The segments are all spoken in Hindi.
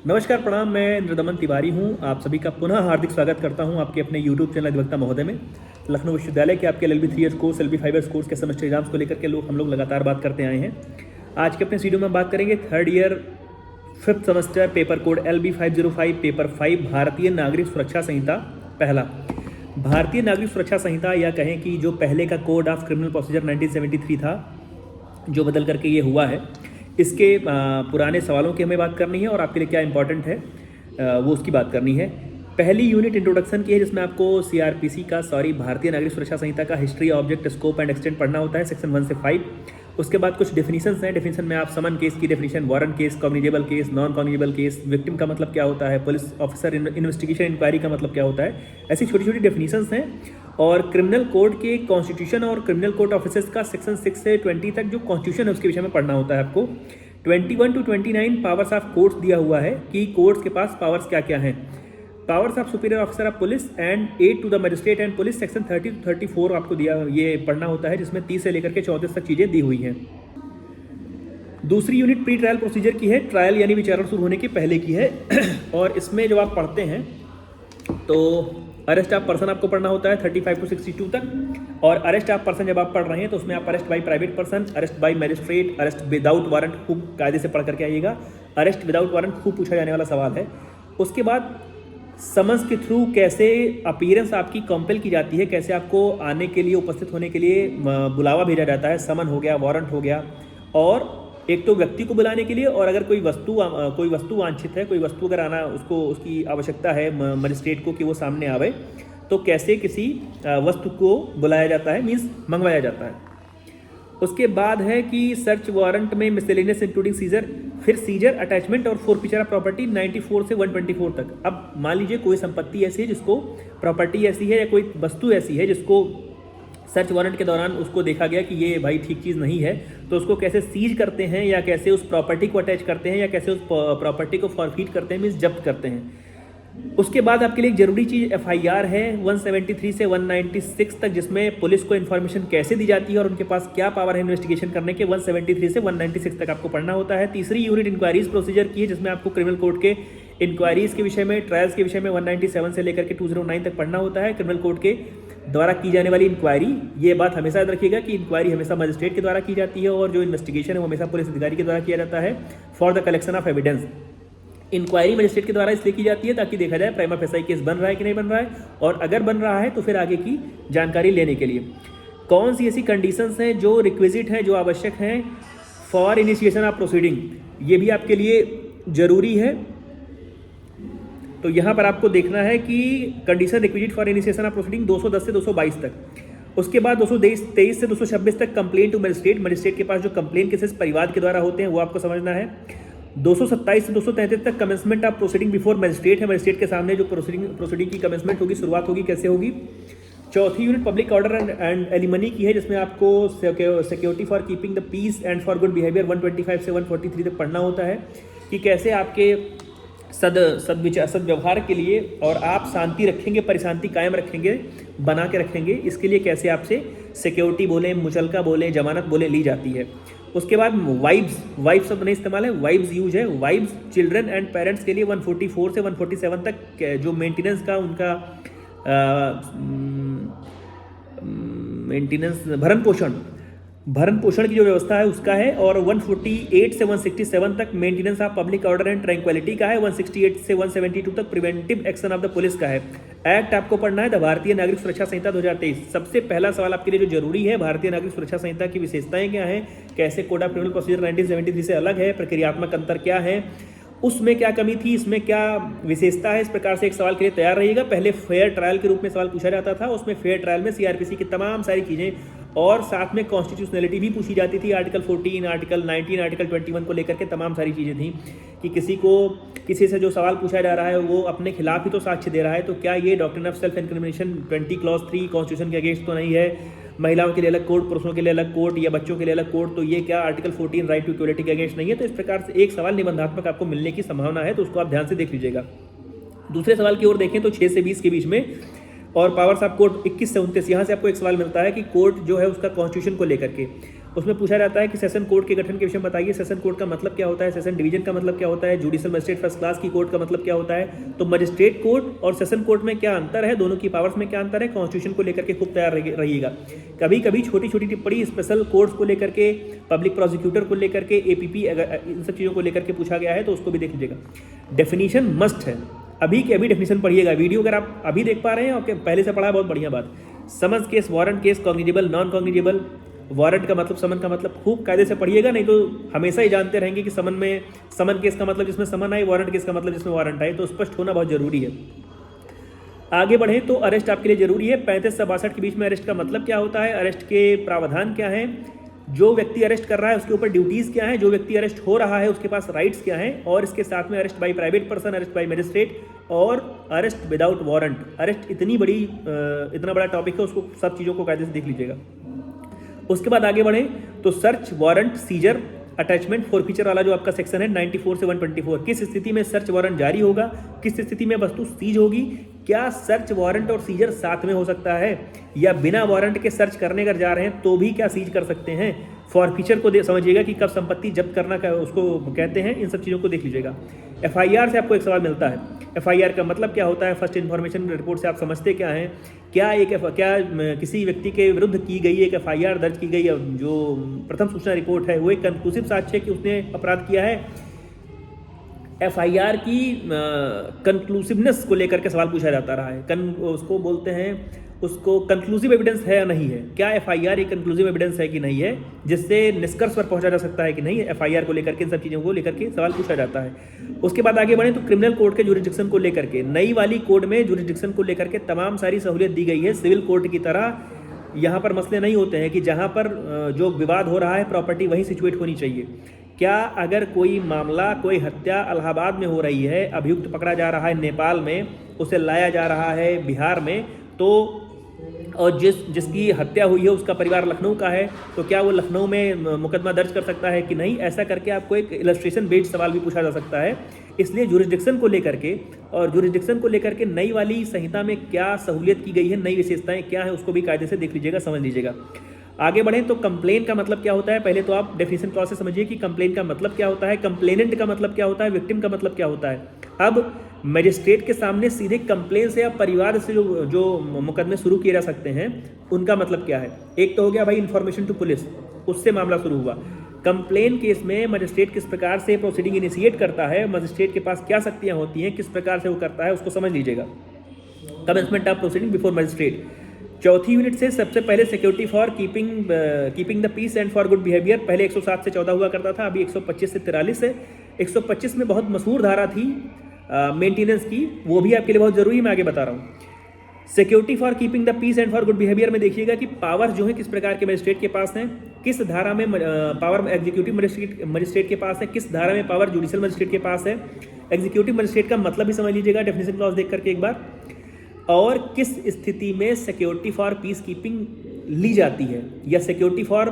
नमस्कार प्रणाम, मैं इंद्रदमन तिवारी हूं। आप सभी का पुनः हार्दिक स्वागत करता हूं आपके अपने यूट्यूब चैनल अधिवक्ता महोदय में। लखनऊ विश्वविद्यालय के आपके LLB 3 years course, LLB 5 years course के सेमेस्टर एग्जाम्स को लेकर के हम लोग लगातार बात करते आए हैं। आज के अपने इस वीडियो में बात करेंगे third year 5th semester paper code LB 505 paper 5 भारतीय नागरिक सुरक्षा संहिता। पहला, भारतीय नागरिक सुरक्षा संहिता या कहें कि जो पहले का कोड ऑफ क्रिमिनल प्रोसीजर 1973 था, जो बदल करके ये हुआ है, इसके पुराने सवालों की हमें बात करनी है और आपके लिए क्या इंपॉर्टेंट है वो उसकी बात करनी है। पहली यूनिट इंट्रोडक्शन की है, जिसमें आपको भारतीय नागरिक सुरक्षा संहिता का history, object, scope and extent पढ़ना होता है, सेक्शन 1 से 5। उसके बाद कुछ डेफिनेशंस हैं। डेफिनेशन में आप समन केस की definition, warrant case, cognizable case, non cognizable case, victim का मतलब क्या होता है, पुलिस ऑफिसर इन्वेस्टिगेशन इंक्वायरी का मतलब क्या होता है, ऐसी छोटी छोटी डेफिनेशंस हैं। और क्रिमिनल कोड के कॉन्स्टिट्यूशन और क्रिमिनल कोर्ट ऑफिसर्स का सेक्शन 6 से 20 तक जो कॉन्स्टिट्यूशन है उसके विषय में पढ़ना होता है आपको। 21 to 29 पावर्स ऑफ कोर्ट्स दिया हुआ है कि कोर्ट्स के पास पावर्स क्या क्या हैं। Powers of superior officer of police and aid to the magistrate and police, section 30 to 34 आपको दिया, ये पढ़ना होता है, जिसमें 30 से लेकर के 34 तक चीज़ें दी हुई हैं। दूसरी यूनिट प्री ट्रायल प्रोसीजर की है, ट्रायल यानी विचारण शुरू होने के पहले की है। और इसमें जब आप पढ़ते हैं तो अरेस्ट ऑफ पर्सन आपको पढ़ना होता है 35 to 62 तक। और अरेस्ट ऑफ पर्सन जब आप पढ़ रहे हैं तो उसमें आप arrest by private person, arrest bye magistrate, arrest without warrant, खूब कायदे से पढ़ करके आइएगा। अरेस्ट विदाउट वारंट खूब पूछा जाने वाला सवाल है। उसके बाद समन्स के थ्रू कैसे अपीयरेंस आपकी कंपेल की जाती है, कैसे आपको आने के लिए, उपस्थित होने के लिए बुलावा भेजा जाता है। समन हो गया, वारंट हो गया, और एक तो व्यक्ति को बुलाने के लिए, और अगर कोई वस्तु वांछित है, कोई वस्तु अगर आना उसको, उसकी आवश्यकता है मजिस्ट्रेट को कि वो सामने आवे, तो कैसे किसी वस्तु को बुलाया जाता है, मीन्स मंगवाया जाता है। उसके बाद है कि सर्च वारंट में मिसलेनियस इंक्लूडिंग सीजर, फिर सीजर, अटैचमेंट और फोरफीचर ऑफ प्रॉपर्टी 94 से 124 तक। अब मान लीजिए कोई संपत्ति ऐसी है जिसको, प्रॉपर्टी ऐसी है या कोई वस्तु ऐसी है जिसको सर्च वारंट के दौरान उसको देखा गया कि ये भाई ठीक चीज़ नहीं है, तो उसको कैसे सीज करते हैं, या कैसे उस प्रॉपर्टी को अटैच करते हैं, या कैसे उस प्रॉपर्टी को फॉरफीट करते हैं, मीन्स जब्त करते हैं। उसके बाद आपके लिए एक जरूरी चीज़ FIR है 173 से 196 तक, जिसमें पुलिस को इन्फॉर्मेशन कैसे दी जाती है और उनके पास क्या पावर है इन्वेस्टिगेशन करने के। 173 से 196 तक आपको पढ़ना होता है। तीसरी यूनिट इंक्वायरीज प्रोसीजर की है, जिसमें आपको क्रिमिनल कोड के इंक्वायरीज के विषय में, ट्रायल्स के विषय में 197 से लेकर के 209 तक पढ़ना होता है। क्रिमिनल कोड के द्वारा की जाने वाली इंक्वायरी, ये बात हमेशा याद रखिएगा कि इंक्वायरी हमेशा मजिस्ट्रेट के द्वारा की जाती है, और जो इन्वेस्टिगेशन है वो हमेशा पुलिस अधिकारी के द्वारा किया जाता है for the collection of evidence. Inquiry magistrate के द्वारा इसलिए की जाती है ताकि देखा जाए प्राइमा फेसाई केस बन रहा है कि नहीं बन रहा है, और अगर बन रहा है तो फिर आगे की जानकारी लेने के लिए कौन सी ऐसी कंडीशंस हैं जो रिक्विजिट हैं, जो आवश्यक हैं फॉर इनिशिएशन ऑफ प्रोसीडिंग, ये भी आपके लिए ज़रूरी है। तो यहाँ पर आपको देखना है कि condition requisite for initiation of proceeding 210 से 222 तक। उसके बाद 223 से 226 तक कंप्लेंट टू मजिस्ट्रेट, मजिस्ट्रेट के पास जो कंप्लेंट केसेस परिवाद के द्वारा होते हैं वो आपको समझना है। 227 से 233 तक commencement of proceeding before magistrate है, मजिस्ट्रेट के सामने जो प्रोसीडिंग की कमेंसमेंट होगी, शुरुआत होगी, कैसे होगी। चौथी unit public order and alimony की है, जिसमें आपको security for keeping the peace and for good behaviour 125 से 143 तक पढ़ना होता है कि कैसे आपके सदव्यवहार के लिए और आप शांति रखेंगे, परिशांति कायम रखेंगे, बना के रखेंगे, इसके लिए कैसे आपसे सिक्योरिटी बोले, मुचलका बोले, जमानत बोले ली जाती है। उसके बाद वाइब्स शब्द नहीं इस्तेमाल है, वाइब्स यूज है। वाइब्स चिल्ड्रन एंड पेरेंट्स के लिए 144 से 147 तक जो मेंटेनेंस का उनका मेंटेनेंस, भरण पोषण की जो व्यवस्था है उसका है। और 148 से 167 तक maintenance of public order and tranquillity का है। 168 से 172 तक preventive action of the police का है। एक्ट आपको पढ़ना है द भारतीय नागरिक सुरक्षा संहिता 2023। सबसे पहला सवाल आपके लिए जो जरूरी है, भारतीय नागरिक सुरक्षा संहिता की विशेषताएं क्या हैं, कैसे कोड ऑफ क्रिमिनल प्रोसीजर 1973 से अलग है, प्रक्रियात्मक अंतर क्या है, उसमें क्या कमी थी, इसमें क्या विशेषता है। इस प्रकार से एक सवाल के लिए तैयार रहिएगा। पहले फेयर ट्रायल के रूप में सवाल पूछा जाता था, उसमें फेयर ट्रायल में CRPC की तमाम सारी चीज़ें और साथ में कॉन्स्टिट्यूशनलिटी भी पूछी जाती थी। आर्टिकल 14, आर्टिकल 19, आर्टिकल 21 को लेकर के तमाम सारी चीज़ें थी कि किसी से जो सवाल पूछा जा रहा है वो अपने खिलाफ ही तो साक्ष्य दे रहा है, तो क्या ये doctrine of self incrimination 20 clause 3 constitution के अगेंस्ट तो नहीं है। महिलाओं के लिए अलग कोड, पुरुषों के लिए अलग कोड, या बच्चों के लिए अलग कोड, तो ये क्या आर्टिकल 14 राइट टू इक्वलिटी के अगेंस्ट नहीं है। तो इस प्रकार से एक सवाल निबंधात्मक आपको मिलने की संभावना है, तो उसको आप ध्यान से देख लीजिएगा। दूसरे सवाल की ओर देखें तो 6 से 20 के बीच में, और पावर्स ऑफ कोर्ट 21 से 29, यहाँ से आपको एक सवाल मिलता है कि कोर्ट जो है उसका कॉन्स्टिट्यूशन को लेकर के, उसमें पूछा जाता है कि सेशन कोर्ट के गठन के विषय में बताइए, सेशन कोर्ट का मतलब क्या होता है, सेशन डिवीजन का मतलब क्या होता है, जुडिशियल मजिस्ट्रेट फर्स्ट क्लास की कोर्ट का मतलब क्या होता है। तो मजिस्ट्रेट कोर्ट और सेशन कोर्ट में क्या अंतर है, दोनों की पावर्स में क्या अंतर है, कॉन्स्टिट्यूशन को लेकर के खूब तैयार रहिएगा। कभी कभी छोटी छोटी टिप्पणी स्पेशल कोर्ट्स को लेकर के, पब्लिक प्रोसिक्यूटर को लेकर के, एपीपी, अगर इन सब चीज़ों को लेकर के पूछा गया है तो उसको भी देख लीजिएगा। डेफिनेशन मस्ट है, अभी के अभी डेफिनेशन पढ़िएगा। वीडियो अगर आप अभी देख पा रहे हैं और पहले से पढ़ा है, बहुत बढ़िया बात। Summons case, warrant case, cognizable, non cognizable, warrant का मतलब, समन का मतलब खूब कायदे से पढ़िएगा, नहीं तो हमेशा ही जानते रहेंगे कि समन केस का मतलब जिसमें समन आए, वारंट केस का मतलब जिसमें वारंट आए, तो स्पष्ट होना बहुत जरूरी है। आगे बढ़े तो अरेस्ट आपके लिए जरूरी है। 35 से 62 के बीच में अरेस्ट का मतलब क्या होता है, अरेस्ट के प्रावधान क्या है, जो व्यक्ति अरेस्ट कर रहा है उसके ऊपर ड्यूटीज़ क्या है, जो व्यक्ति अरेस्ट हो रहा है उसके पास राइट्स क्या हैं, और इसके साथ में arrest by private person, arrest by magistrate और अरेस्ट विदाउट वारंट। अरेस्ट इतना बड़ा टॉपिक है, उसको सब चीज़ों को कायदे से देख लीजिएगा। उसके बाद आगे बढ़े तो search, warrant, seizure, attachment, forfeiture वाला जो आपका सेक्शन है 94 से 124, किस स्थिति में सर्च वारंट जारी होगा, किस स्थिति में वस्तु सीज होगी, क्या सर्च वारंट और सीजर साथ में हो सकता है, या बिना वारंट के सर्च करने अगर जा रहे हैं तो भी क्या सीज कर सकते हैं। फॉरफीचर को समझिएगा कि कब संपत्ति जब्त करना का उसको कहते हैं, इन सब चीज़ों को देख लीजिएगा। एफआईआर से आपको एक सवाल मिलता है, एफआईआर का मतलब क्या होता है, फर्स्ट इन्फॉर्मेशन रिपोर्ट से आप समझते क्या हैं, क्या किसी व्यक्ति के विरुद्ध की गई एक एफआईआर दर्ज की गई, जो प्रथम सूचना रिपोर्ट है वो एक कंक्लूसिव साक्ष्य है कि उसने अपराध किया है। एफआईआर की कंक्लूसिवनेस को लेकर के सवाल पूछा जाता रहा है, उसको बोलते हैं, उसको कंक्लूसिव एविडेंस है या नहीं है, क्या एफआईआर एक कंक्लूसिव एविडेंस है कि नहीं है, जिससे निष्कर्ष पर पहुंचा जा सकता है कि नहीं। एफआईआर को लेकर के, इन सब चीज़ों को लेकर के सवाल पूछा जाता है। उसके बाद आगे बढ़े तो क्रिमिनल कोर्ट के जुरिडिक्शन को लेकर के, नई वाली कोड में जुरिडिक्शन को लेकर के तमाम सारी सहूलियत दी गई है। सिविल कोर्ट की तरह यहाँ पर मसले नहीं होते हैं कि जहाँ पर जो विवाद हो रहा है प्रॉपर्टी वहीं सिचुएट होनी चाहिए। क्या अगर कोई मामला, कोई हत्या इलाहाबाद में हो रही है, अभियुक्त पकड़ा जा रहा है नेपाल में, उसे लाया जा रहा है बिहार में, तो और जिसकी हत्या हुई है उसका परिवार लखनऊ का है, तो क्या वो लखनऊ में मुकदमा दर्ज कर सकता है कि नहीं, ऐसा करके आपको एक इलस्ट्रेशन बेस्ड सवाल भी पूछा जा सकता है। इसलिए जुरिडिक्शन को लेकर के, और जुरिडिक्शन को लेकर के नई वाली संहिता में क्या सहूलियत की गई है, नई विशेषताएं क्या है, उसको भी कायदे से देख लीजिएगा, समझ लीजिएगा। आगे बढ़ें तो कंप्लेन का मतलब क्या होता है, पहले तो आप डेफिनेशन क्लॉज से समझिए कि कंप्लेन का मतलब क्या होता है, कंप्लेनेंट का मतलब क्या होता है, विक्टिम का मतलब क्या होता है। अब मजिस्ट्रेट के सामने सीधे कंप्लेन से या परिवार से जो मुकदमे शुरू किए जा सकते हैं उनका मतलब क्या है। एक तो हो गया भाई इन्फॉर्मेशन टू पुलिस, उससे मामला शुरू हुआ। कंप्लेन केस में मजिस्ट्रेट किस प्रकार से प्रोसीडिंग इनिशिएट करता है, मजिस्ट्रेट के पास क्या शक्तियां होती हैं, किस प्रकार से वो करता है, उसको समझ लीजिएगा। Commencement of proceeding before magistrate, चौथी यूनिट से सबसे पहले security for keeping the peace and for good behaviour, पहले 107 से 14 हुआ करता था, अभी 125 से 43 है। 125 में बहुत मशहूर धारा थी मेंटेनेंस की, वो भी आपके लिए बहुत जरूरी है, मैं आगे बता रहा हूँ। Security for keeping the peace and for good behaviour में देखिएगा कि पावर जो है किस प्रकार के मजिस्ट्रेट के पास है, किस धारा में पावर एग्जीक्यूटिव मजिस्ट्रेट के पास है, किस धारा में पावर जुडिशियल मजिस्ट्रेट के पास है। एग्जीक्यूटिव मजिस्ट्रेट का मतलब भी समझ लीजिएगा डेफिनेशन क्लॉज देख करके एक बार, और किस स्थिति में सिक्योरिटी फॉर पीस कीपिंग ली जाती है या security for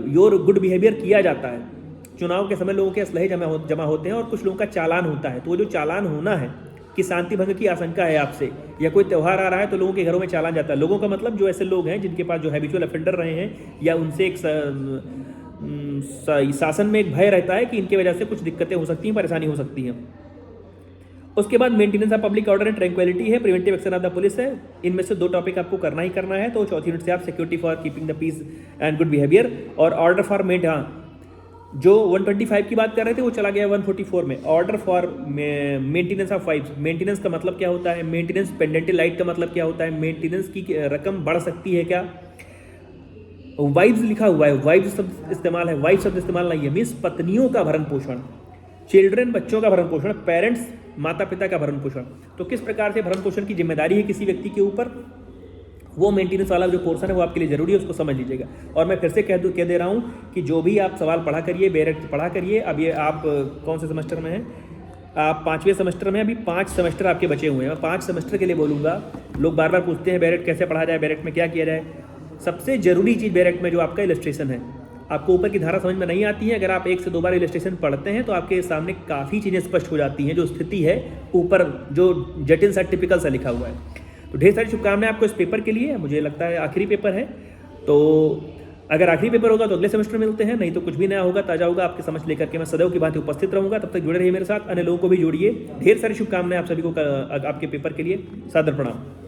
your good behaviour किया जाता है। चुनाव के समय लोगों के असलहे जमा होते हैं और कुछ लोगों का चालान होता है, तो वो जो चालान होना है कि शांति भंग की आशंका है आपसे, या कोई त्यौहार आ रहा है तो लोगों के घरों में चालान जाता है। लोगों का मतलब जो ऐसे लोग हैं जिनके पास जो हैबिचुअल ऑफेंडर रहे हैं, या उनसे एक शासन में एक भय रहता है कि इनकी वजह से कुछ दिक्कतें हो सकती हैं, परेशानी हो सकती हैं। उसके बाद maintenance of public order and tranquillity है, preventive action of the police है। इनमें से 2 टॉपिक आपको करना ही करना है, तो चौथी यूनिट से आप security for keeping the peace and good behaviour और ऑर्डर फॉर जो 125 की बात कर रहे थे वो चला गया 144 में। Order for maintenance of wifes, maintenance का मतलब क्या होता है, मेंटेनेंस पेंडेंटल लाइट का मतलब क्या होता है, मेंटेनेंस की रकम बढ़ सकती है क्या। वाइफ्स लिखा हुआ है, वाइफ्स शब्द इस्तेमाल है, वाइफ शब्द इस्तेमाल नहीं है, मीन्स पत्नियों का भरण पोषण, चिल्ड्रन बच्चों का भरण पोषण, पेरेंट्स माता पिता का भरण पोषण। तो किस प्रकार से भरण पोषण की जिम्मेदारी है किसी व्यक्ति के ऊपर, वो मेंटेनेंस वाला जो पोर्शन है वो आपके लिए जरूरी है, उसको समझ लीजिएगा। और मैं फिर से कह दे रहा हूँ कि जो भी आप सवाल पढ़ा करिए, बेरेक्ट पढ़ा करिए। अब ये आप कौन से सेमेस्टर में हैं, आप 5वें सेमेस्टर में, अभी 5 सेमेस्टर आपके बचे हुए हैं। मैं 5 सेमेस्टर के लिए बोलूँगा। लोग बार बार पूछते हैं बेरेक्ट कैसे पढ़ा जाए, बेरेक्ट में क्या किया जाए। सबसे जरूरी चीज़ बेरेक्ट में जो आपका इलस्ट्रेशन है, आपको ऊपर की धारा समझ में नहीं आती है, अगर आप 1 से 2 बार इलस्ट्रेशन पढ़ते हैं तो आपके सामने काफ़ी चीज़ें स्पष्ट हो जाती हैं। जो स्थिति है ऊपर जो जटिल सा टिपिकल सा लिखा हुआ है। तो ढेर सारी शुभकामनाएं आपको इस पेपर के लिए। मुझे लगता है आखिरी पेपर है, तो अगर आखिरी पेपर होगा तो अगले सेमेस्टर मिलते हैं, नहीं तो कुछ भी नया होगा, ताजा होगा, आपकी समझ लेकर के मैं सदैव की भांति उपस्थित रहूंगा। तब तक जुड़े रहिए मेरे साथ, अन्य लोगों को भी जोड़िए। ढेर सारी शुभकामनाएं आप सभी को आपके पेपर के लिए। सादर प्रणाम।